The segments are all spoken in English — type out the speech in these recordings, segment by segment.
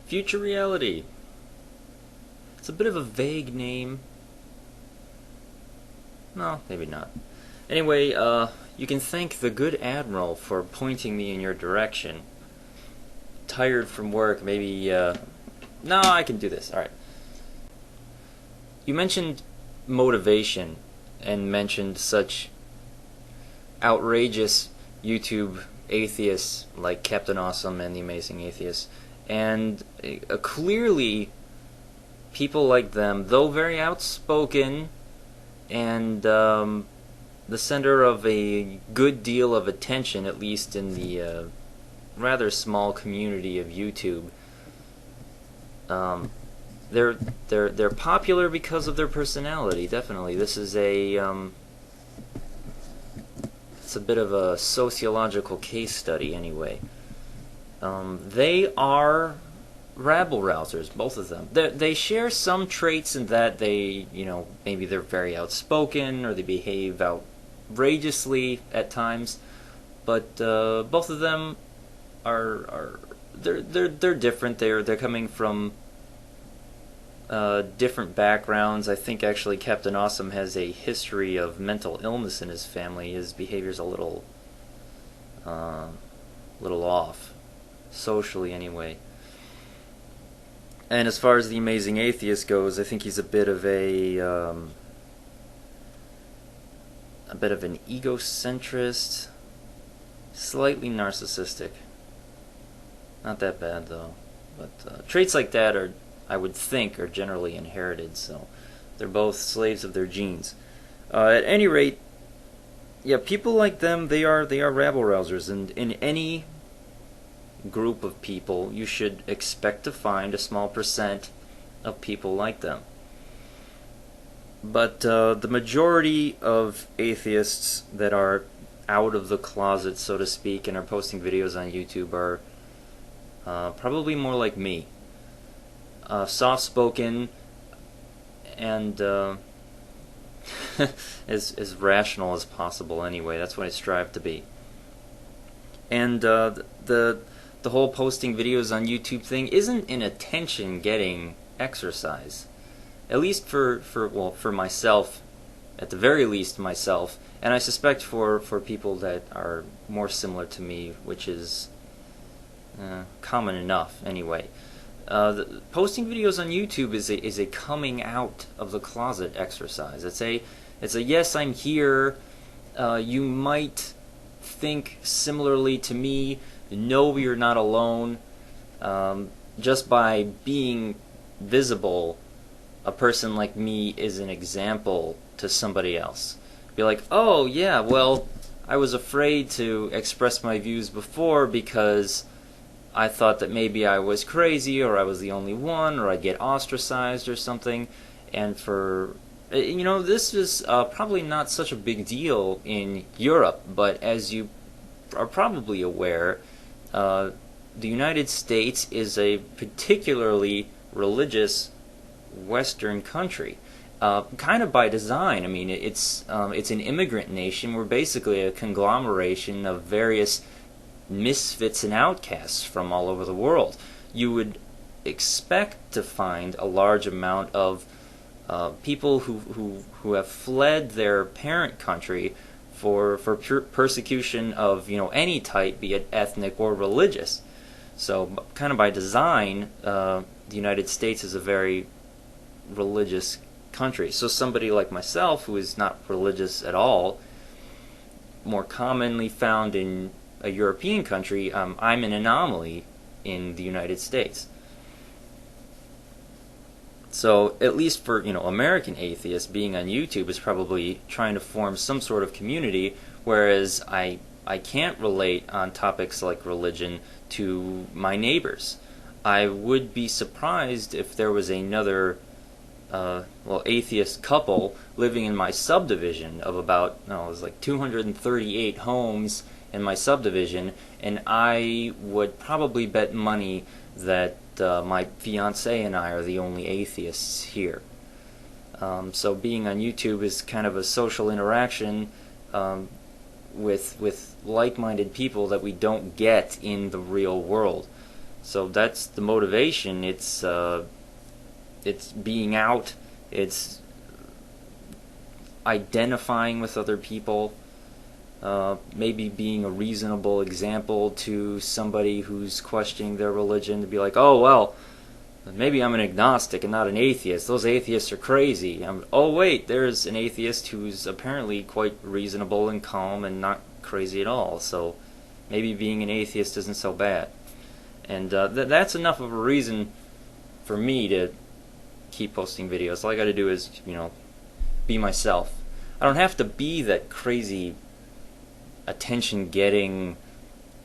Future reality. It's a bit of a vague name. No, maybe not. Anyway, you can thank the good Admiral for pointing me in your direction. Tired from work, maybe, no, I can do this, alright. You mentioned motivation, and mentioned such outrageous YouTube atheists like Captain Awesome and the Amazing Atheist, and clearly people like them, though very outspoken and the center of a good deal of attention, at least in the rather small community of YouTube, they're popular because of their personality. Definitely, this is it's a bit of a sociological case study, anyway. They are rabble rousers, both of them. They share some traits in that they, maybe they're very outspoken or they behave outrageously at times, but both of them they're different. They're coming from different backgrounds. I think actually Captain Awesome has a history of mental illness in his family. His behavior's a little off, socially anyway. And as far as the Amazing Atheist goes, I think he's a bit of an egocentrist, slightly narcissistic. Not that bad though, but traits like that I would think, are generally inherited, so they're both slaves of their genes. At any rate, yeah, people like them, they are rabble rousers, and in any group of people, you should expect to find a small percent of people like them. But the majority of atheists that are out of the closet, so to speak, and are posting videos on YouTube are probably more like me. Soft-spoken and as rational as possible anyway. That's what I strive to be. And the whole posting videos on YouTube thing isn't an attention-getting exercise. At least for myself, at the very least myself, and I suspect for people that are more similar to me, which is common enough anyway. Posting videos on YouTube is a coming out of the closet exercise. It's a yes, I'm here. You might think similarly to me. No, you're not alone. Just by being visible, a person like me is an example to somebody else. Be like, oh yeah, well, I was afraid to express my views before because I thought that maybe I was crazy, or I was the only one, or I'd get ostracized or something. And this is probably not such a big deal in Europe, but as you are probably aware, the United States is a particularly religious Western country, kind of by design. I mean, it's an immigrant nation. We're basically a conglomeration of various misfits and outcasts from all over the world. You would expect to find a large amount of people who have fled their parent country for persecution of any type, be it ethnic or religious. So kind of by design, the United States is a very religious country. So somebody like myself, who is not religious at all, more commonly found in a European country, I'm an anomaly in the United States. So at least for American atheists, being on YouTube is probably trying to form some sort of community, whereas I can't relate on topics like religion to my neighbors. I would be surprised if there was another atheist couple living in my subdivision of about, it was like 238 homes in my subdivision, and I would probably bet money that my fiancé and I are the only atheists here. So being on YouTube is kind of a social interaction with like-minded people that we don't get in the real world. So that's the motivation. It's being out. It's identifying with other people. Maybe being a reasonable example to somebody who's questioning their religion, to be like, oh, well, maybe I'm an agnostic and not an atheist. Those atheists are crazy. Oh, wait, there's an atheist who's apparently quite reasonable and calm and not crazy at all. So maybe being an atheist isn't so bad. And that's enough of a reason for me to keep posting videos. All I got to do is, be myself. I don't have to be that crazy, attention-getting,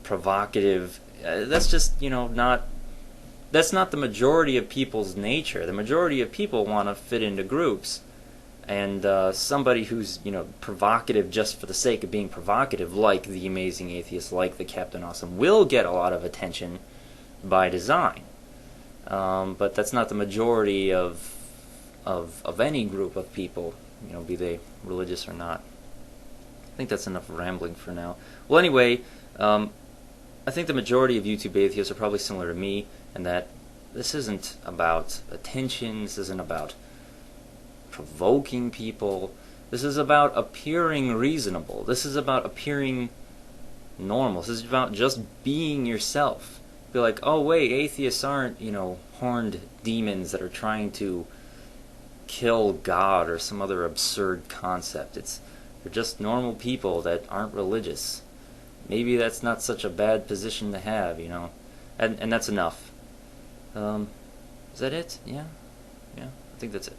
provocative. That's just, not. That's not the majority of people's nature. The majority of people want to fit into groups, and somebody who's provocative just for the sake of being provocative, like the Amazing Atheist, like the Captain Awesome, will get a lot of attention by design. But that's not the majority of any group of people, be they religious or not. I think that's enough rambling for now. Well, anyway, I think the majority of YouTube atheists are probably similar to me, and that this isn't about attention, this isn't about provoking people, this is about appearing reasonable, this is about appearing normal, this is about just being yourself. Be like, oh wait, atheists aren't, horned demons that are trying to kill God or some other absurd concept. They're just normal people that aren't religious. Maybe that's not such a bad position to have, and that's enough. Is that it? Yeah? I think that's it.